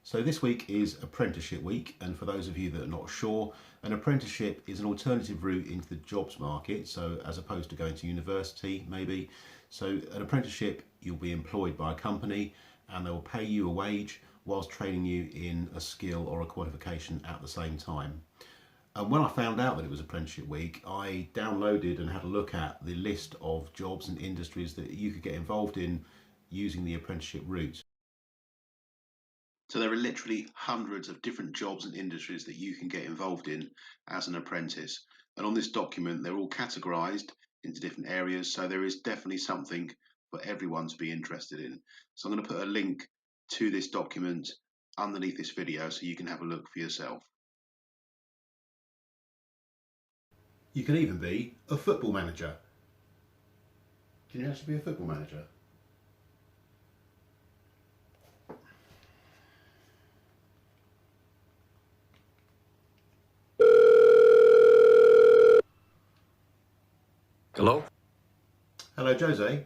So this week is Apprenticeship Week, and for those of you that are not sure, an apprenticeship is an alternative route into the jobs market, so as opposed to going to university maybe. So an apprenticeship, you'll be employed by a company and they will pay you a wage whilst training you in a skill or a qualification at the same time. And when I found out that it was Apprenticeship Week, I downloaded and had a look at the list of jobs and industries that you could get involved in using the apprenticeship route. So there are literally hundreds of different jobs and industries that you can get involved in as an apprentice. And on this document, they're all categorized into different areas. So there is definitely something for everyone to be interested in. So I'm going to put a link to this document underneath this video so you can have a look for yourself. You can even be a football manager. Can you actually be a football manager? Hello? Hello, Jose.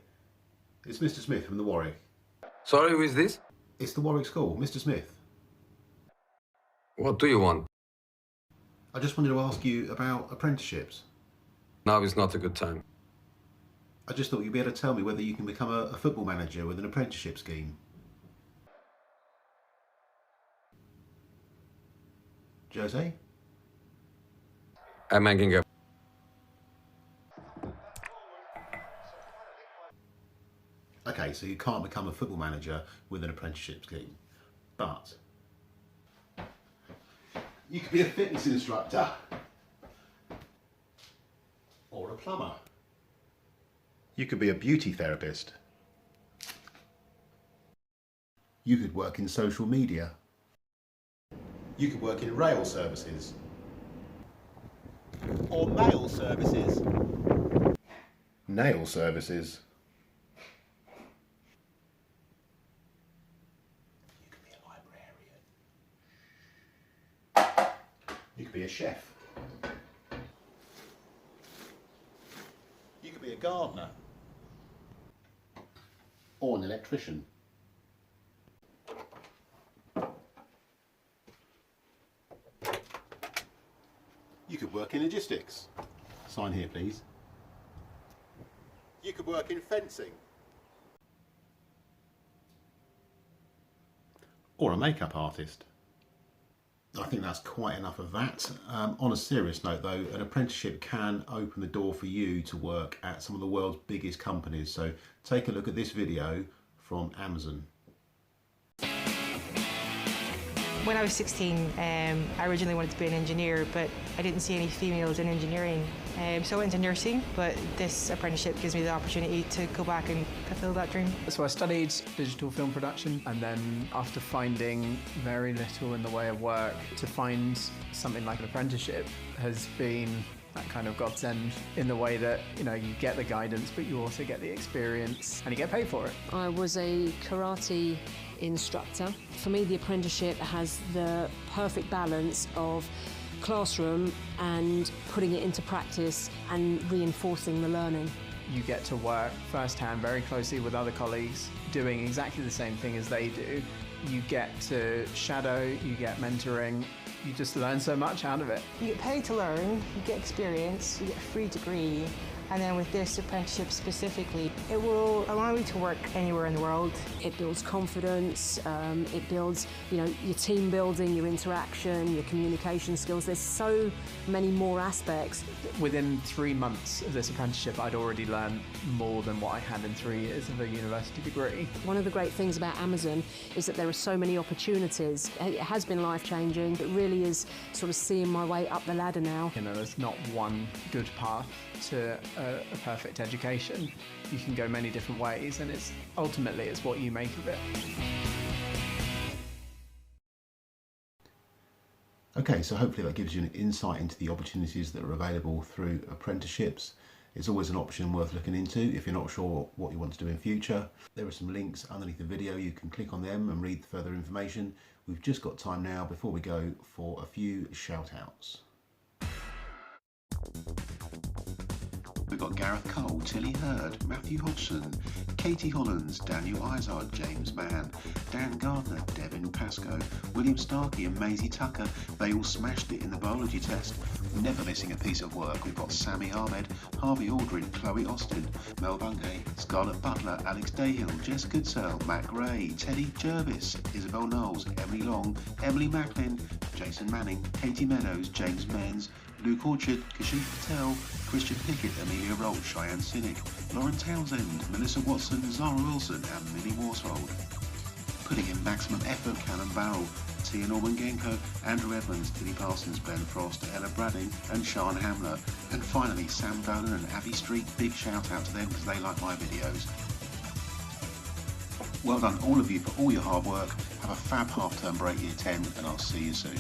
It's Mr. Smith from the Warwick. Sorry, who is this? It's the Warwick School, Mr. Smith. What do you want? I just wanted to ask you about apprenticeships. Now is not a good time. I just thought you'd be able to tell me whether you can become a football manager with an apprenticeship scheme. Jose? I'm hanging up. Okay, so you can't become a football manager with an apprenticeship scheme, but you could be a fitness instructor or a plumber. You could be a beauty therapist. You could work in social media. You could work in rail services or mail services. Nail services. You could be a chef. You could be a gardener. Or an electrician. You could work in logistics. Sign here, please. You could work in fencing. Or a makeup artist. I think that's quite enough of that. On a serious note though, an apprenticeship can open the door for you to work at some of the world's biggest companies. So take a look at this video from Amazon. When I was 16, I originally wanted to be an engineer, but I didn't see any females in engineering. So I went into nursing, but this apprenticeship gives me the opportunity to go back and fulfill that dream. So I studied digital film production, and then after finding very little in the way of work, to find something like an apprenticeship has been that kind of godsend in the way that, you know, you get the guidance, but you also get the experience and you get paid for it. I was a karate instructor. For me, the apprenticeship has the perfect balance of classroom and putting it into practice and reinforcing the learning. You get to work firsthand very closely with other colleagues doing exactly the same thing as they do. You get to shadow, you get mentoring, you just learn so much out of it. You get paid to learn, you get experience, you get a free degree, and then with this apprenticeship specifically, it will allow me to work anywhere in the world. It builds confidence, it builds, you know, your team building, your interaction, your communication skills. There's so many more aspects. Within 3 months of this apprenticeship, I'd already learned more than what I had in 3 years of a university degree. One of the great things about Amazon is that there are so many opportunities. It has been life-changing. It really is sort of seeing my way up the ladder now. You know, there's not one good path to a perfect education. You can go many different ways, and ultimately it's what you make of it. Okay, so hopefully that gives you an insight into the opportunities that are available through apprenticeships. It's always an option worth looking into if you're not sure what you want to do in future. There are some links underneath the video. You can click on them and read further information. We've just got time now before we go for a few shout outs. got Gareth Cole, Tilly Hurd, Matthew Hodgson, Katie Hollands, Daniel Izard, James Mann, Dan Gardner, Devin Pascoe, William Starkey and Maisie Tucker. They all smashed it in the biology test. Never missing a piece of work, we've got Sammy Ahmed, Harvey Aldrin, Chloe Austin, Mel Bungay, Scarlett Butler, Alex Dayhill, Jess Goodsell, Matt Gray, Teddy Jervis, Isabel Knowles, Emily Long, Emily Macklin, Jason Manning, Katie Meadows, James Menz, Luke Orchard, Kashif Patel, Christian Pickett, Amelia Roll, Cheyenne Cynic, Lauren Townsend, Melissa Watson, Zara Wilson and Millie Worsfold. Putting in maximum effort, Callum Barrell, Tia Norman Genko, Andrew Evans, Tilly Parsons, Ben Frost, Ella Bradding and Sean Hamler. And finally Sam Dolan and Abbey Street, big shout out to them because they like my videos. Well done all of you for all your hard work. Have a fab half-term break year 10 and I'll see you soon.